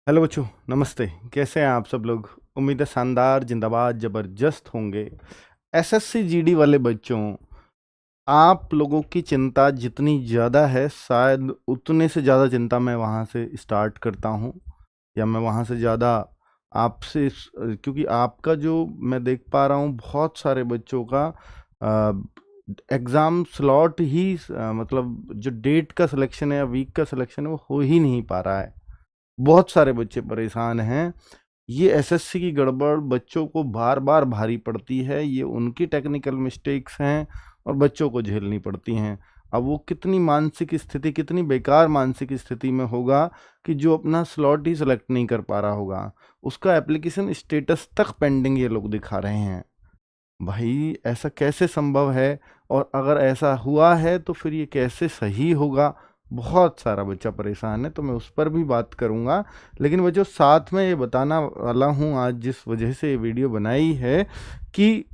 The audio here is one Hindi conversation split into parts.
हेलो बच्चों, नमस्ते। कैसे हैं आप सब लोग? उम्मीद है शानदार, जिंदाबाद, ज़बरदस्त होंगे। एसएससी जीडी वाले बच्चों, आप लोगों की चिंता जितनी ज़्यादा है, शायद उतने से ज़्यादा चिंता मैं वहाँ से स्टार्ट करता हूँ, या मैं वहाँ से ज़्यादा आपसे क्योंकि आपका जो मैं देख पा रहा हूँ, बहुत सारे बच्चों का एग्ज़ाम स्लॉट ही मतलब जो डेट का सिलेक्शन है या वीक का सिलेक्शन है, वो हो ही नहीं पा रहा है। बहुत सारे बच्चे परेशान हैं। ये एसएससी की गड़बड़ बच्चों को बार-बार भारी पड़ती है, ये उनकी टेक्निकल मिस्टेक्स हैं और बच्चों को झेलनी पड़ती हैं। अब वो कितनी मानसिक स्थिति, कितनी बेकार मानसिक स्थिति में होगा कि जो अपना स्लॉट ही सेलेक्ट नहीं कर पा रहा होगा, उसका एप्लीकेशन स्टेटस तक पेंडिंग ये लोग दिखा रहे हैं। भाई, ऐसा कैसे संभव है? और अगर ऐसा हुआ है तो फिर ये कैसे सही होगा? बहुत सारा बच्चा परेशान है, तो मैं उस पर भी बात करूँगा। लेकिन वो जो साथ में ये बताना वाला हूँ आज, जिस वजह से ये वीडियो बनाई है कि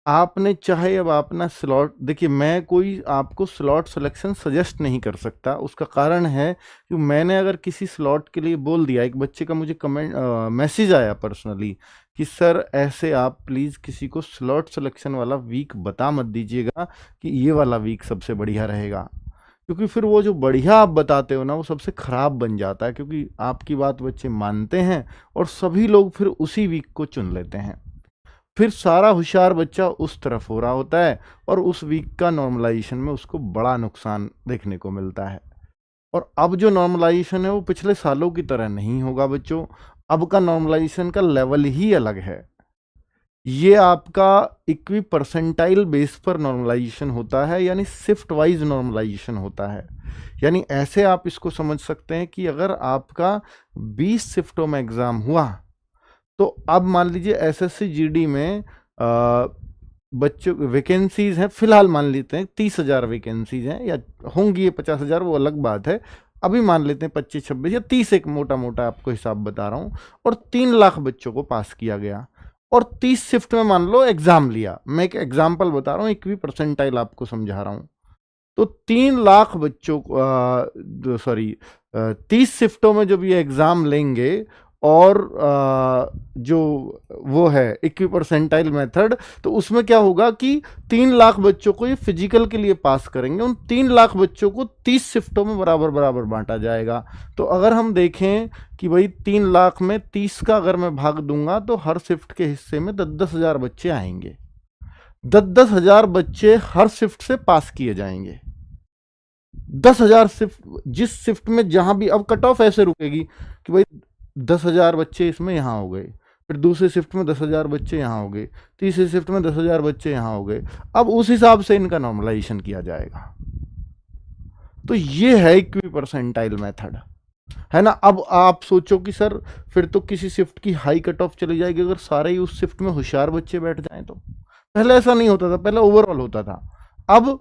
आपने चाहे अब अपना स्लॉट देखिए, मैं कोई आपको स्लॉट सिलेक्शन सजेस्ट नहीं कर सकता। उसका कारण है कि मैंने अगर किसी स्लॉट के लिए बोल दिया, एक बच्चे का मुझे मैसेज आया पर्सनली कि सर ऐसे आप प्लीज़ किसी को स्लॉट सिलेक्शन वाला वीक बता मत दीजिएगा कि ये वाला वीक सबसे बढ़िया रहेगा, क्योंकि फिर वो जो बढ़िया आप बताते हो ना, वो सबसे ख़राब बन जाता है, क्योंकि आपकी बात बच्चे मानते हैं और सभी लोग फिर उसी वीक को चुन लेते हैं। फिर सारा होशियार बच्चा उस तरफ हो रहा होता है और उस वीक का नॉर्मलाइजेशन में उसको बड़ा नुकसान देखने को मिलता है। और अब जो नॉर्मलाइजेशन है वो पिछले सालों की तरह नहीं होगा बच्चों। अब का नॉर्मलाइजेशन का लेवल ही अलग है। ये आपका इक्वी परसेंटाइल बेस पर नॉर्मलाइजेशन होता है, यानी शिफ्ट वाइज नॉर्मलाइजेशन होता है। यानी ऐसे आप इसको समझ सकते हैं कि अगर आपका 20 शिफ्टों में एग्ज़ाम हुआ, तो अब मान लीजिए एसएससी जीडी में बच्चों वैकेंसीज हैं, फिलहाल मान लेते हैं 30,000 वैकेंसीज हैं, या होंगी ये 50,000, वो अलग बात है। अभी मान लेते हैं 25-26 या 30, एक मोटा मोटा आपको हिसाब बता रहा हूँ। और 3 लाख बच्चों को पास किया गया और 30 शिफ्ट में मान लो एग्जाम लिया। मैं एक एग्जाम्पल बता रहा हूँ, इक्वी परसेंटाइल आपको समझा रहा हूँ। तो 3 लाख बच्चों को 30 शिफ्टों में जब ये एग्ज़ाम लेंगे और जो वो है इक्वी परसेंटाइल मेथड, तो उसमें क्या होगा कि 3 लाख बच्चों को ये फिजिकल के लिए पास करेंगे। उन 3 लाख बच्चों को 30 शिफ्टों में बराबर बराबर बांटा जाएगा। तो अगर हम देखें कि भाई 3 लाख में 30 का अगर मैं भाग दूंगा, तो हर शिफ्ट के हिस्से में 10-10 हज़ार बच्चे आएंगे। 10-10 हज़ार बच्चे हर शिफ्ट से पास किए जाएंगे। 10,000 शिफ्ट, जिस शिफ्ट में जहां भी अब कट ऑफ ऐसे रुकेगी कि भाई 10,000 बच्चे इसमें यहाँ हो गए, फिर दूसरी शिफ्ट में 10,000 बच्चे यहाँ हो गए, तीसरी शिफ्ट में 10,000 बच्चे यहाँ हो गए। अब उस हिसाब से इनका नॉर्मलाइजेशन किया जाएगा। तो ये है इक्वी परसेंटाइल मेथड, है ना। अब आप सोचो कि सर फिर तो किसी शिफ्ट की हाई कट ऑफ चली जाएगी अगर सारे ही उस शिफ्ट में होशियार बच्चे बैठ जाएं तो। पहले ऐसा नहीं होता था, पहले ओवरऑल होता था। अब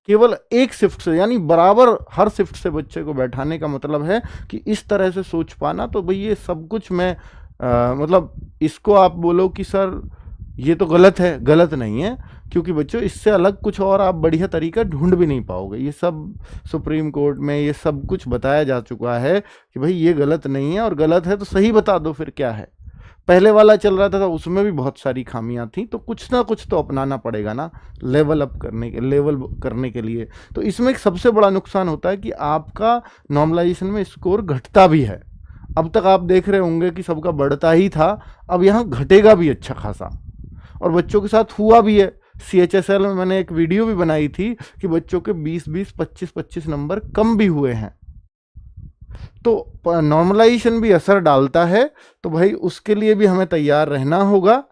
केवल एक शिफ्ट से, यानी बराबर हर शिफ्ट से बच्चे को बैठाने का मतलब है कि इस तरह से सोच पाना। तो भाई ये सब कुछ मैं मतलब इसको आप बोलो कि सर ये तो गलत है, गलत नहीं है, क्योंकि बच्चों इससे अलग कुछ और आप बढ़िया तरीका ढूंढ भी नहीं पाओगे। ये सब सुप्रीम कोर्ट में ये सब कुछ बताया जा चुका है कि भाई ये गलत नहीं है, और गलत है तो सही बता दो फिर क्या है। पहले वाला चल रहा था उसमें भी बहुत सारी खामियां थी, तो कुछ ना कुछ तो अपनाना पड़ेगा ना लेवल करने के लिए। तो इसमें एक सबसे बड़ा नुकसान होता है कि आपका नॉर्मलाइजेशन में स्कोर घटता भी है। अब तक आप देख रहे होंगे कि सबका बढ़ता ही था, अब यहाँ घटेगा भी अच्छा खासा। और बच्चों के साथ हुआ भी है। CHSL में मैंने एक वीडियो भी बनाई थी कि बच्चों के 20-20, 25-25 नंबर कम भी हुए हैं। तो नॉर्मलाइजेशन भी असर डालता है, तो भाई उसके लिए भी हमें तैयार रहना होगा।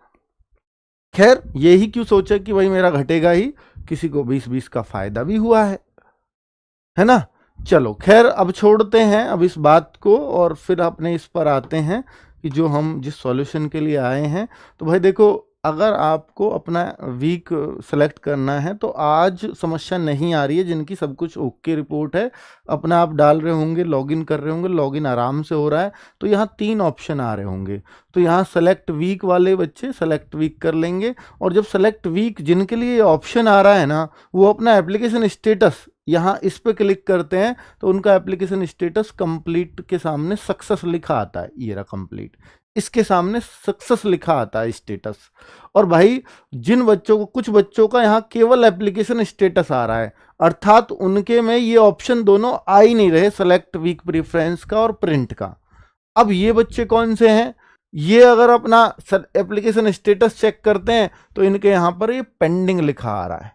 खैर, यही क्यों सोचा कि भाई मेरा घटेगा ही, किसी को 20-20 का फायदा भी हुआ है ना। चलो खैर, अब छोड़ते हैं अब इस बात को और फिर अपने इस पर आते हैं कि जो हम जिस सॉल्यूशन के लिए आए हैं। तो भाई देखो, अगर आपको अपना वीक सेलेक्ट करना है तो आज समस्या नहीं आ रही है। जिनकी सब कुछ ओके रिपोर्ट है, अपना आप डाल रहे होंगे, लॉगिन कर रहे होंगे, लॉगिन आराम से हो रहा है, तो यहाँ 3 ऑप्शन आ रहे होंगे। तो यहाँ सेलेक्ट वीक वाले बच्चे सेलेक्ट वीक कर लेंगे। और जब सेलेक्ट वीक जिनके लिए ऑप्शन आ रहा है ना, वो अपना एप्लीकेशन स्टेटस यहाँ इस पे क्लिक करते हैं तो उनका एप्लीकेशन स्टेटस कंप्लीट के सामने सक्सेस लिखा आता है, ये रहा कंप्लीट, इसके सामने सक्सेस लिखा आता है स्टेटस। और भाई जिन बच्चों को, कुछ बच्चों का यहाँ केवल एप्लीकेशन स्टेटस आ रहा है, अर्थात उनके में ये ऑप्शन दोनों आ ही नहीं रहे, सेलेक्ट वीक प्रेफरेंस का और प्रिंट का। अब ये बच्चे कौन से हैं, ये अगर अपना एप्लीकेशन स्टेटस चेक करते हैं तो इनके यहाँ पर ये पेंडिंग लिखा आ रहा है,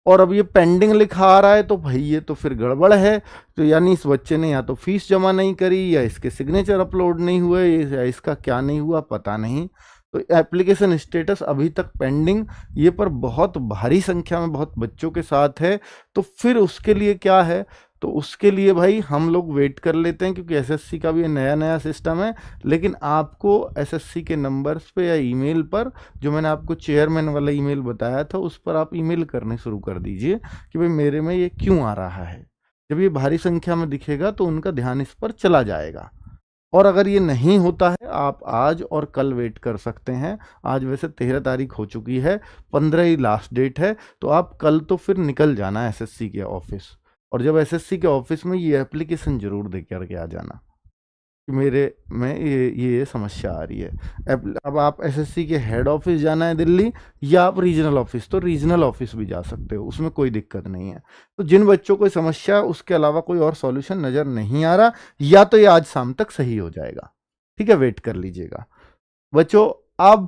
और अब ये पेंडिंग लिखा आ रहा है तो भाई ये तो फिर गड़बड़ है। तो यानी इस बच्चे ने या तो फीस जमा नहीं करी, या इसके सिग्नेचर अपलोड नहीं हुए, या इसका क्या नहीं हुआ पता नहीं। तो एप्लीकेशन स्टेटस अभी तक पेंडिंग, ये पर बहुत भारी संख्या में बहुत बच्चों के साथ है। तो फिर उसके लिए क्या है, तो उसके लिए भाई हम लोग वेट कर लेते हैं, क्योंकि एसएससी का भी नया नया सिस्टम है। लेकिन आपको एसएससी के नंबर्स पे या ईमेल पर, जो मैंने आपको चेयरमैन वाला ईमेल बताया था, उस पर आप ईमेल करने शुरू कर दीजिए कि भाई मेरे में ये क्यों आ रहा है। जब ये भारी संख्या में दिखेगा तो उनका ध्यान इस पर चला जाएगा। और अगर ये नहीं होता है, आप आज और कल वेट कर सकते हैं। आज वैसे 13 तारीख हो चुकी है, 15 ही लास्ट डेट है। तो आप कल तो फिर निकल जाना एसएससी के ऑफिस, और जब एसएससी के ऑफिस में ये एप्लीकेशन जरूर दे करके आ जाना कि मेरे में ये समस्या आ रही है। अब आप एसएससी के हेड ऑफिस जाना है दिल्ली, या आप रीजनल ऑफिस, तो रीजनल ऑफिस भी जा सकते हो, उसमें कोई दिक्कत नहीं है। तो जिन बच्चों को समस्या, उसके अलावा कोई और सॉल्यूशन नज़र नहीं आ रहा, या तो ये आज शाम तक सही हो जाएगा, ठीक है, वेट कर लीजिएगा बच्चों। अब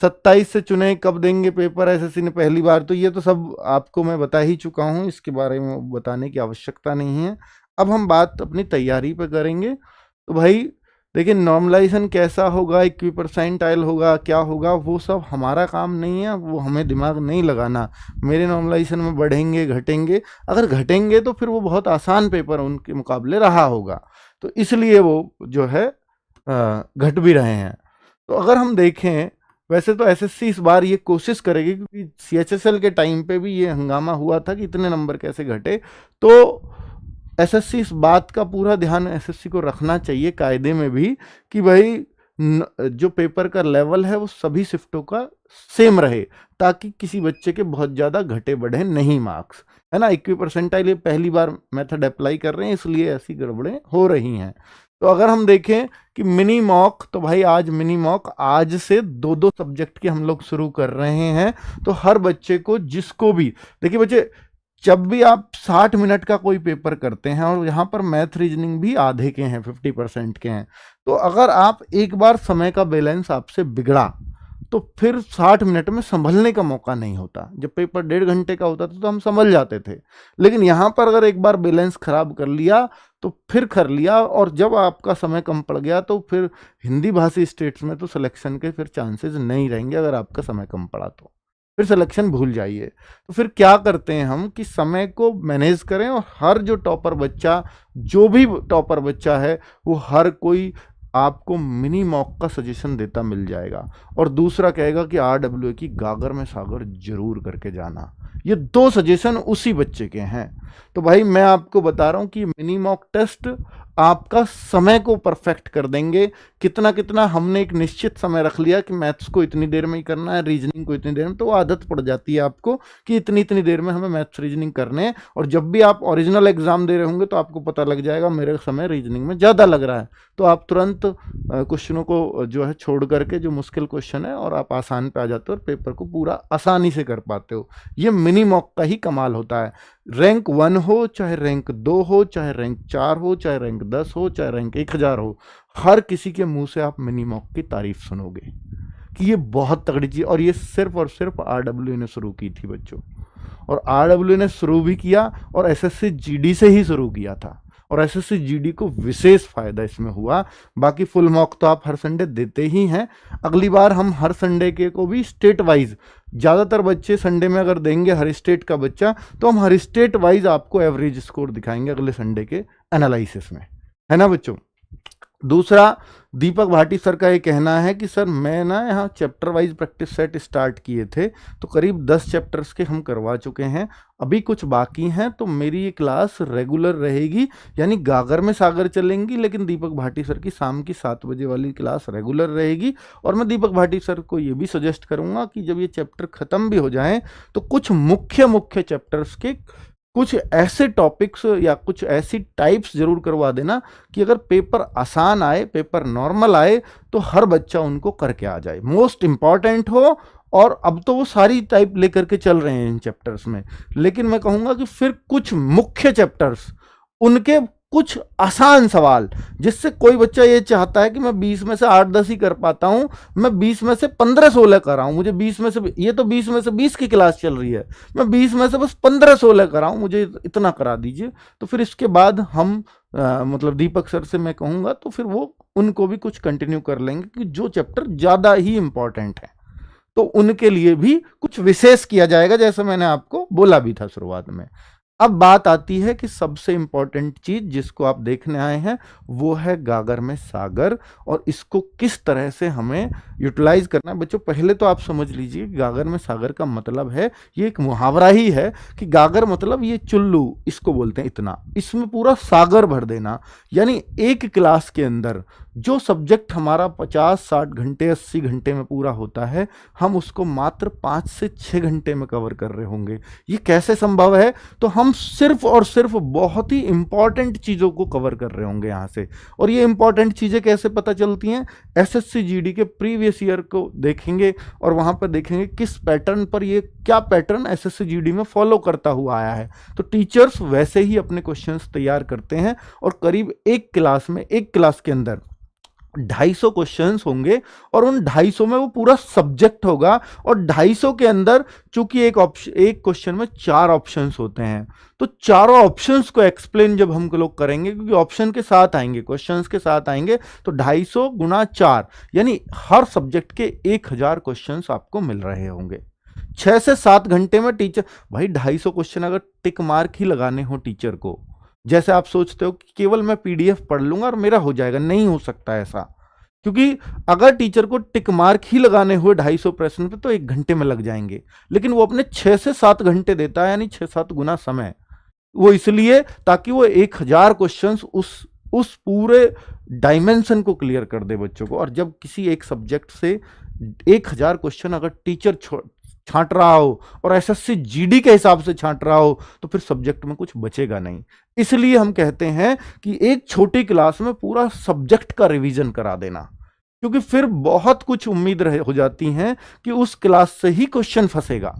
27 से चुने, कब देंगे पेपर एसएससी ने पहली बार, तो ये तो सब आपको मैं बता ही चुका हूँ, इसके बारे में बताने की आवश्यकता नहीं है। अब हम बात अपनी तैयारी पे करेंगे। तो भाई देखिए, नॉर्मलाइजेशन कैसा होगा, इक्वी परसेंटाइल होगा, क्या होगा, वो सब हमारा काम नहीं है, वो हमें दिमाग नहीं लगाना। मेरे नॉर्मलाइजेशन में बढ़ेंगे घटेंगे, अगर घटेंगे तो फिर वो बहुत आसान पेपर उनके मुकाबले रहा होगा, तो इसलिए वो जो है घट भी रहे हैं। तो अगर हम देखें, वैसे तो एसएससी इस बार ये कोशिश करेगी, क्योंकि सीएचएसएल के टाइम पे भी ये हंगामा हुआ था कि इतने नंबर कैसे घटे, तो एसएससी इस बात का पूरा ध्यान एसएससी को रखना चाहिए कायदे में भी कि भाई जो पेपर का लेवल है वो सभी शिफ्टों का सेम रहे, ताकि किसी बच्चे के बहुत ज़्यादा घटे बढ़े नहीं मार्क्स, है ना। इक्वी परसेंटाइल ये पहली बार मेथड अप्लाई कर रहे हैं, इसलिए ऐसी गड़बड़ें हो रही हैं। तो अगर हम देखें कि मिनी मॉक, तो भाई आज मिनी मॉक, आज से 2-2 सब्जेक्ट के हम लोग शुरू कर रहे हैं। तो हर बच्चे को, जिसको भी, देखिए बच्चे, जब भी आप 60 मिनट का कोई पेपर करते हैं, और यहाँ पर मैथ रीजनिंग भी आधे के हैं, 50% के हैं, तो अगर आप एक बार समय का बैलेंस आपसे बिगड़ा, तो फिर 60 मिनट में संभलने का मौका नहीं होता। जब पेपर 1.5 घंटे का होता था तो हम संभल जाते थे, लेकिन यहाँ पर अगर एक बार बैलेंस खराब कर लिया तो फिर कर लिया, और जब आपका समय कम पड़ गया तो फिर हिंदी भाषी स्टेट्स में तो सिलेक्शन के फिर चांसेस नहीं रहेंगे। अगर आपका समय कम पड़ा तो फिर सिलेक्शन भूल जाइए। तो फिर क्या करते हैं हम कि समय को मैनेज करें, और हर जो टॉपर बच्चा, जो भी टॉपर बच्चा है, वो हर कोई आपको मिनी मॉक का सजेशन देता मिल जाएगा। और दूसरा कहेगा कि आरडब्ल्यूए की गागर में सागर जरूर करके जाना। ये 2 सजेशन उसी बच्चे के हैं। तो भाई मैं आपको बता रहा हूँ कि मिनी मॉक टेस्ट आपका समय को परफेक्ट कर देंगे। कितना कितना हमने एक निश्चित समय रख लिया कि मैथ्स को इतनी देर में ही करना है, रीजनिंग को इतनी देर में, तो आदत पड़ जाती है आपको कि इतनी इतनी देर में हमें मैथ्स रीजनिंग करने हैं। और जब भी आप ओरिजिनल एग्जाम दे रहे होंगे तो आपको पता लग जाएगा मेरे समय रीजनिंग में ज़्यादा लग रहा है, तो आप तुरंत क्वेश्चनों को जो है छोड़ करके, जो मुश्किल क्वेश्चन है, और आप आसान पे आ जाते हो और पेपर को पूरा आसानी से कर पाते हो। ये मिनी मॉक का ही कमाल होता है। रैंक 1 हो, चाहे रैंक 2 हो, चाहे रैंक 4 हो, चाहे रैंक 10 हो, चाहे रैंक 1000 हो, हर किसी के मुंह से आप मिनी मॉक की तारीफ सुनोगे कि ये बहुत तगड़ी चीज़। और ये सिर्फ और सिर्फ आरडब्ल्यू ने शुरू की थी बच्चों, और आरडब्ल्यू ने शुरू भी किया और एसएससी जीडी से ही शुरू किया था, और एसएससी जीडी को विशेष फायदा इसमें हुआ। बाकी फुल मॉक तो आप हर संडे देते ही हैं। अगली बार हम हर संडे के को भी स्टेट वाइज, ज़्यादातर बच्चे संडे में अगर देंगे हर स्टेट का बच्चा, तो हम हर स्टेट वाइज आपको एवरेज स्कोर दिखाएंगे अगले संडे के एनालिसिस में, है ना बच्चों। दूसरा, दीपक भाटी सर का ये कहना है कि सर मैं ना यहाँ chapter wise practice set start किए थे, तो करीब 10 चैप्टर्स के हम करवा चुके हैं, अभी कुछ बाकी हैं, तो मेरी ये क्लास रेगुलर रहेगी, यानी गागर में सागर चलेंगी, लेकिन दीपक भाटी सर की शाम की 7 बजे वाली क्लास रेगुलर रहेगी। और मैं दीपक भाटी सर को ये भी सजेस्ट करूँगा कि जब ये चैप्टर ख़त्म भी हो जाएँ तो कुछ मुख्य मुख्य चैप्टर्स के कुछ ऐसे टॉपिक्स या कुछ ऐसी टाइप्स जरूर करवा देना कि अगर पेपर आसान आए, पेपर नॉर्मल आए, तो हर बच्चा उनको करके आ जाए, मोस्ट इम्पॉर्टेंट हो। और अब तो वो सारी टाइप लेकर के चल रहे हैं इन चैप्टर्स में, लेकिन मैं कहूँगा कि फिर कुछ मुख्य चैप्टर्स, उनके कुछ आसान सवाल, जिससे कोई बच्चा ये चाहता है कि मैं 20 में से 8-10 ही कर पाता हूँ, मैं 20 में से 15-16 कर रहा हूँ, मुझे 20 में से, ये तो 20 में से 20 की क्लास चल रही है, मैं 20 में से बस 15-16 कर रहा हूँ, मुझे इतना करा दीजिए। तो फिर इसके बाद हम मतलब दीपक सर से मैं कहूँगा तो फिर वो उनको भी कुछ कंटिन्यू कर लेंगे कि जो चैप्टर ज़्यादा ही इंपॉर्टेंट है, तो उनके लिए भी कुछ विशेष किया जाएगा, जैसे मैंने आपको बोला भी था शुरुआत में। अब बात आती है कि सबसे इंपॉर्टेंट चीज जिसको आप देखने आए हैं, वो है गागर में सागर, और इसको किस तरह से हमें यूटिलाइज करना है। बच्चों, पहले तो आप समझ लीजिए गागर में सागर का मतलब है, ये एक मुहावरा ही है कि गागर मतलब ये चुल्लू, इसको बोलते हैं इतना, इसमें पूरा सागर भर देना। यानी एक क्लास के अंदर जो सब्जेक्ट हमारा 50-60 घंटे 80 घंटे में पूरा होता है, हम उसको मात्र 5 से 6 घंटे में कवर कर रहे होंगे। ये कैसे संभव है? तो हम सिर्फ और सिर्फ बहुत ही इंपॉर्टेंट चीज़ों को कवर कर रहे होंगे यहाँ से। और ये इंपॉर्टेंट चीज़ें कैसे पता चलती हैं? एसएससी जीडी के प्रीवियस ईयर को देखेंगे और वहाँ पर देखेंगे किस पैटर्न पर, ये क्या पैटर्न एसएससी जीडी में फॉलो करता हुआ आया है। तो टीचर्स वैसे ही अपने क्वेश्चंस तैयार करते हैं, और करीब एक क्लास के अंदर 250 क्वेश्चंस होंगे, और उन 250 में वो पूरा सब्जेक्ट होगा। और 250 के अंदर चूंकि एक क्वेश्चन में 4 ऑप्शंस होते हैं, तो चारों ऑप्शंस को एक्सप्लेन जब हम लोग करेंगे, क्योंकि ऑप्शन के साथ आएंगे, क्वेश्चंस के साथ आएंगे, तो 250 गुना 4, यानी हर सब्जेक्ट के 1000 क्वेश्चंस आपको मिल रहे होंगे 6 से 7 घंटे में। टीचर भाई 250 क्वेश्चन अगर टिक मार्क ही लगाने हो टीचर को, जैसे आप सोचते हो कि केवल मैं पीडीएफ पढ़ लूंगा और मेरा हो जाएगा, नहीं हो सकता ऐसा। क्योंकि अगर टीचर को टिक मार्क ही लगाने हुए 250 प्रश्न पे तो 1 घंटे में लग जाएंगे, लेकिन वो अपने 6 से 7 घंटे देता है, यानी 6-7 गुना समय। वो इसलिए ताकि वो 1000 क्वेश्चंस उस पूरे डायमेंशन को क्लियर कर दे बच्चों को। और जब किसी एक सब्जेक्ट से 1000 क्वेश्चन अगर टीचर छांट रहा हो और एसएससी जीडी के हिसाब से छांट रहा हो, तो फिर सब्जेक्ट में कुछ बचेगा नहीं। इसलिए हम कहते हैं कि एक छोटी क्लास में पूरा सब्जेक्ट का रिवीजन करा देना, क्योंकि फिर बहुत कुछ उम्मीद हो जाती है कि उस क्लास से ही क्वेश्चन फंसेगा।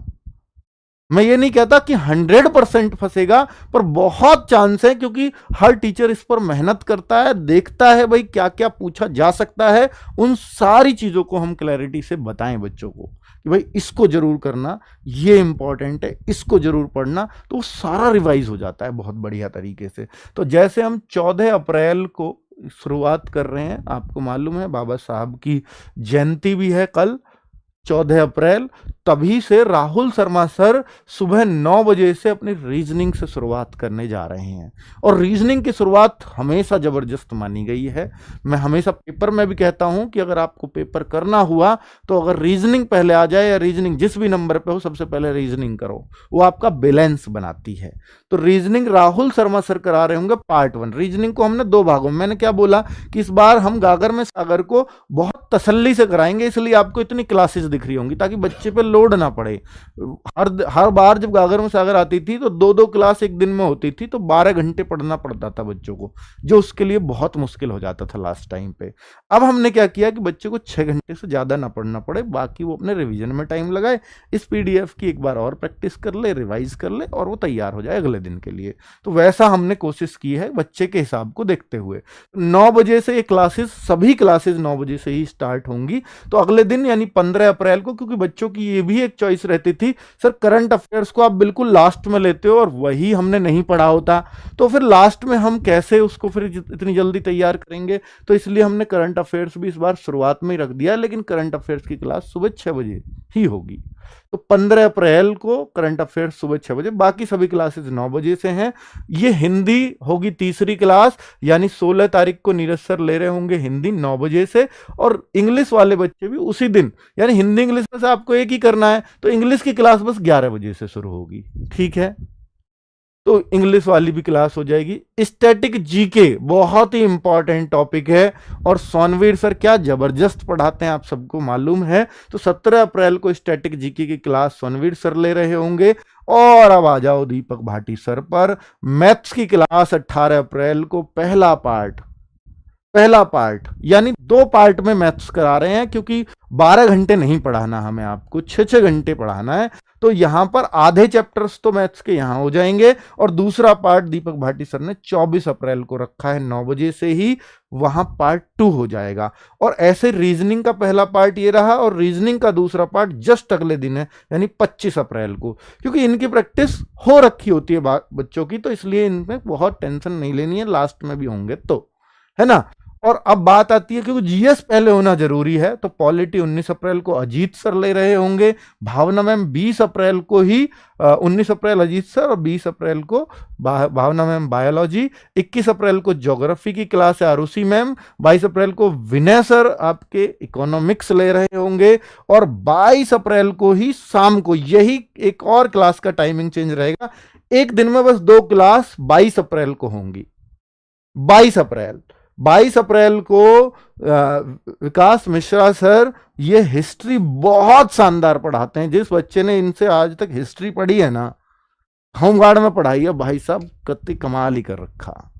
मैं ये नहीं कहता कि 100% फंसेगा, पर बहुत चांस है, क्योंकि हर टीचर इस पर मेहनत करता है, देखता है भाई क्या क्या पूछा जा सकता है। उन सारी चीजों को हम क्लैरिटी से बताएं बच्चों को कि भाई इसको जरूर करना, ये इंपॉर्टेंट है, इसको जरूर पढ़ना, तो वो सारा रिवाइज हो जाता है बहुत बढ़िया तरीके से। तो जैसे हम 14 अप्रैल को शुरुआत कर रहे हैं, आपको मालूम है बाबा साहब की जयंती भी है कल 14 अप्रैल, तभी से राहुल शर्मा सर सुबह 9 बजे से अपनी रीजनिंग से शुरुआत करने जा रहे हैं। और रीजनिंग की शुरुआत हमेशा जबरदस्त मानी गई है। मैं हमेशा पेपर में भी कहता हूं कि अगर आपको पेपर करना हुआ तो अगर रीजनिंग पहले आ जाए, या रीजनिंग जिस भी नंबर पे हो सबसे पहले रीजनिंग करो, वो आपका बैलेंस बनाती है। तो रीजनिंग राहुल शर्मा सर करा रहे होंगे पार्ट 1। रीजनिंग को हमने 2 भागों में, मैंने क्या बोला कि इस बार हम गागर में सागर को बहुत तसल्ली से कराएंगे, इसलिए आपको इतनी क्लासेस दिख रही होंगी ताकि बच्चे पे लोड ना पड़े। हर बार जब गागर में सागर आती थी तो 2-2 क्लास एक दिन में होती थी, तो 12 घंटे पढ़ना पड़ता था बच्चों को, जो उसके लिए बहुत मुश्किल हो जाता था लास्ट टाइम पे। अब हमने क्या किया कि बच्चे को 6 घंटे से ज्यादा ना पढ़ना पड़े, बाकी वो अपने रिवीजन में टाइम लगाए, इस पीडीएफ की एक बार और प्रैक्टिस कर ले, रिवाइज कर ले, और वो तैयार हो जाए अगले दिन के लिए। तो वैसा हमने कोशिश की है बच्चे के हिसाब को देखते हुए। 9 बजे से ये क्लासेस, सभी क्लासेस 9 बजे से ही स्टार्ट होंगी। तो अगले दिन यानी 15 अप्रैल को, क्योंकि बच्चों की ये भी एक चॉइस रहती थी, सर करंट अफेयर्स को आप बिल्कुल लास्ट में लेते हो और वही हमने नहीं पढ़ा होता, तो फिर लास्ट में हम कैसे उसको फिर इतनी जल्दी तैयार करेंगे। तो इसलिए हमने करंट अफेयर्स भी इस बार शुरुआत में ही रख दिया, लेकिन करंट अफेयर्स की क्लास सुबह 6 बजे ही होगी। तो 15 अप्रैल को करंट अफेयर्स सुबह 6 बजे, बाकी सभी क्लासेस 9 बजे से हैं। ये हिंदी होगी तीसरी क्लास, यानी 16 तारीख को नीरज सर ले रहे होंगे हिंदी 9 बजे से, और इंग्लिश वाले बच्चे भी उसी दिन, यानी हिंदी इंग्लिश में से आपको एक ही करना है, तो इंग्लिश की क्लास बस 11 बजे से शुरू होगी, ठीक है। तो इंग्लिश वाली भी क्लास हो जाएगी। स्टैटिक जीके बहुत ही इंपॉर्टेंट टॉपिक है, और सोनवीर सर क्या जबरदस्त पढ़ाते हैं, आप सबको मालूम है। तो 17 अप्रैल को स्टैटिक जीके की क्लास सोनवीर सर ले रहे होंगे। और अब आ जाओ दीपक भाटी सर पर। मैथ्स की क्लास 18 अप्रैल को पहला पार्ट यानी 2 पार्ट में मैथ्स करा रहे हैं, क्योंकि 12 घंटे नहीं पढ़ाना हमें, आपको 6-6 घंटे पढ़ाना है। तो यहां पर आधे चैप्टर्स तो मैथ्स के यहां हो जाएंगे, और दूसरा पार्ट दीपक भाटी सर ने 24 अप्रैल को रखा है 9 बजे से ही, वहां पार्ट 2 हो जाएगा। और ऐसे रीजनिंग का पहला पार्ट ये रहा, और रीजनिंग का दूसरा पार्ट जस्ट अगले दिन है, यानी 25 अप्रैल को, क्योंकि इनकी प्रैक्टिस हो रखी होती है बच्चों की, तो इसलिए इनमें बहुत टेंशन नहीं लेनी है, लास्ट में भी होंगे तो, है ना। और अब बात आती है, क्योंकि जीएस पहले होना जरूरी है, तो पॉलिटी 19 अप्रैल को अजीत सर ले रहे होंगे। भावना मैम 20 अप्रैल को ही, 19 अप्रैल अजीत सर और 20 अप्रैल को भावना मैम बायोलॉजी। 21 अप्रैल को ज्योग्राफी की क्लास है आरुषि मैम। 22 अप्रैल को विनय सर आपके इकोनॉमिक्स ले रहे होंगे, और 22 अप्रैल को ही शाम को, यही एक और क्लास का टाइमिंग चेंज रहेगा, एक दिन में बस 2 क्लास 22 अप्रैल को होंगी। 22 अप्रैल को विकास मिश्रा सर ये हिस्ट्री बहुत शानदार पढ़ाते हैं। जिस बच्चे ने इनसे आज तक हिस्ट्री पढ़ी है ना, होमगार्ड में पढ़ाई है, भाई साहब कत्ती कमाल ही कर रखा।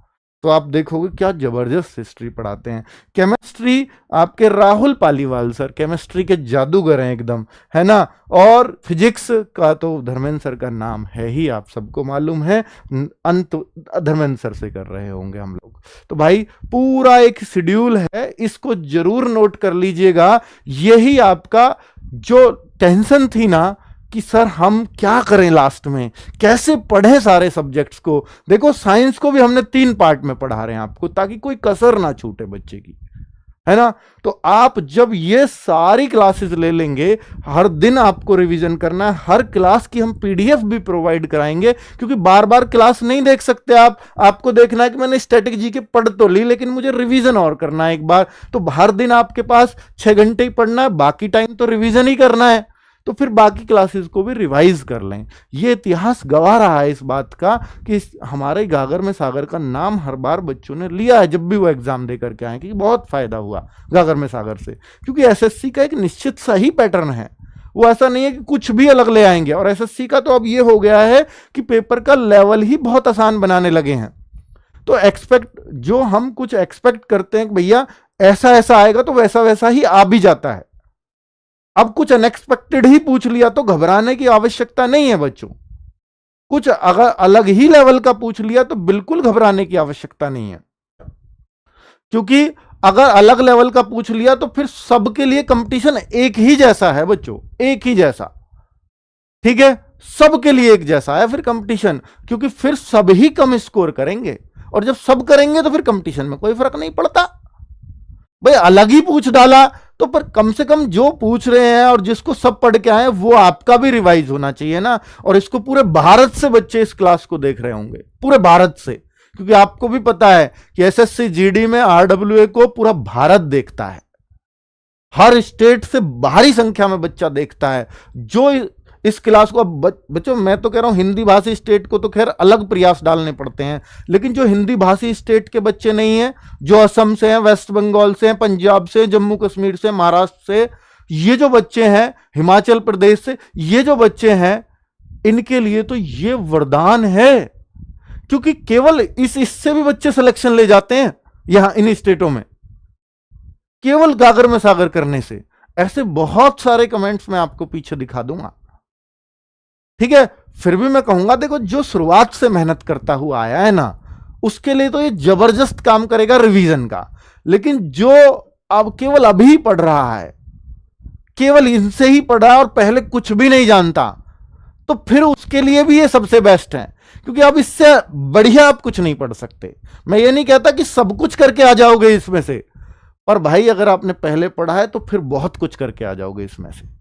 तो आप देखोगे क्या जबरदस्त हिस्ट्री पढ़ाते हैं। केमिस्ट्री आपके राहुल पालीवाल सर केमिस्ट्री के जादूगर हैं एकदम, है ना। और फिजिक्स का तो धर्मेंद्र सर का नाम है ही, आप सबको मालूम है, अंत धर्मेंद्र सर से कर रहे होंगे हम लोग। तो भाई पूरा एक शेड्यूल है, इसको जरूर नोट कर लीजिएगा। यही आपका जो टेंशन थी ना कि सर हम क्या करें लास्ट में, कैसे पढ़ें सारे सब्जेक्ट्स को, देखो साइंस को भी हमने 3 पार्ट में पढ़ा रहे हैं आपको, ताकि कोई कसर ना छूटे बच्चे की, है ना। तो आप जब ये सारी क्लासेस ले लेंगे, हर दिन आपको रिवीजन करना है, हर क्लास की हम पीडीएफ भी प्रोवाइड कराएंगे, क्योंकि बार बार क्लास नहीं देख सकते आप, आपको देखना है कि मैंने स्टैटिक जीके पढ़ तो ली, लेकिन मुझे रिवीजन और करना है एक बार। तो हर दिन आपके पास 6 घंटे ही पढ़ना है, बाकी टाइम तो रिवीजन ही करना है, तो फिर बाकी क्लासेस को भी रिवाइज कर लें। ये इतिहास गवाह रहा है इस बात का कि हमारे गागर में सागर का नाम हर बार बच्चों ने लिया है, जब भी वो एग्जाम दे करके आए, कि बहुत फायदा हुआ गागर में सागर से, क्योंकि एसएससी का एक निश्चित सही पैटर्न है, वो ऐसा नहीं है कि कुछ भी अलग ले आएंगे। और एसएससी का तो अब ये हो गया है कि पेपर का लेवल ही बहुत आसान बनाने लगे हैं। तो जो हम कुछ एक्सपेक्ट करते हैं कि भैया ऐसा ऐसा आएगा, तो वैसा वैसा ही आ भी जाता है। अब कुछ अनएक्सपेक्टेड ही पूछ लिया तो घबराने की आवश्यकता नहीं है बच्चों। कुछ अगर अलग ही लेवल का पूछ लिया तो बिल्कुल घबराने की आवश्यकता नहीं है, क्योंकि अगर अलग लेवल का पूछ लिया तो फिर सबके लिए कंपटीशन एक ही जैसा है बच्चों, एक ही जैसा, ठीक है, सबके लिए एक जैसा है फिर कंपटीशन, क्योंकि फिर सब ही कम स्कोर करेंगे, और जब सब करेंगे तो फिर कंपटीशन में कोई फर्क नहीं पड़ता। भाई अलग ही पूछ डाला तो पर कम से कम जो पूछ रहे हैं और जिसको सब पढ़ के आए वो आपका भी रिवाइज होना चाहिए ना। और इसको पूरे भारत से बच्चे इस क्लास को देख रहे होंगे, पूरे भारत से, क्योंकि आपको भी पता है कि एसएससी जीडी में आरडब्ल्यूए को पूरा भारत देखता है, हर स्टेट से भारी संख्या में बच्चा देखता है। जो इस क्लास को, अब बच्चों मैं तो कह रहा हूं हिंदी भाषी स्टेट को तो खैर अलग प्रयास डालने पड़ते हैं, लेकिन जो हिंदी भाषी स्टेट के बच्चे नहीं हैं, जो असम से हैं, वेस्ट बंगाल से हैं, पंजाब से, जम्मू कश्मीर से, महाराष्ट्र से, ये जो बच्चे हैं, हिमाचल प्रदेश से, ये जो बच्चे हैं, इनके लिए तो ये वरदान है, क्योंकि केवल इससे भी बच्चे सिलेक्शन ले जाते हैं यहां इन स्टेटों में, केवल गागर में सागर करने से। ऐसे बहुत सारे कमेंट्स मैं आपको पीछे दिखा दूंगा, ठीक है। फिर भी मैं कहूंगा देखो, जो शुरुआत से मेहनत करता हुआ आया है ना, उसके लिए तो ये जबरदस्त काम करेगा रिवीजन का। लेकिन जो अब केवल अभी पढ़ रहा है, केवल इनसे ही पढ़ा और पहले कुछ भी नहीं जानता, तो फिर उसके लिए भी ये सबसे बेस्ट है, क्योंकि अब इससे बढ़िया आप कुछ नहीं पढ़ सकते। मैं ये नहीं कहता कि सब कुछ करके आ जाओगे इसमें से, पर भाई अगर आपने पहले पढ़ा है तो फिर बहुत कुछ करके आ जाओगे इसमें से।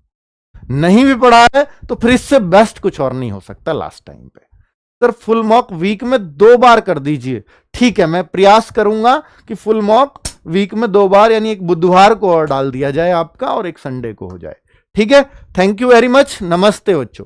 नहीं भी पढ़ा है तो फिर इससे बेस्ट कुछ और नहीं हो सकता लास्ट टाइम पे। सर फुल मॉक वीक में 2 बार कर दीजिए। ठीक है, मैं प्रयास करूंगा कि फुल मॉक वीक में 2 बार, यानी एक बुधवार को और डाल दिया जाए आपका और एक संडे को हो जाए। ठीक है, थैंक यू वेरी मच, नमस्ते बच्चों।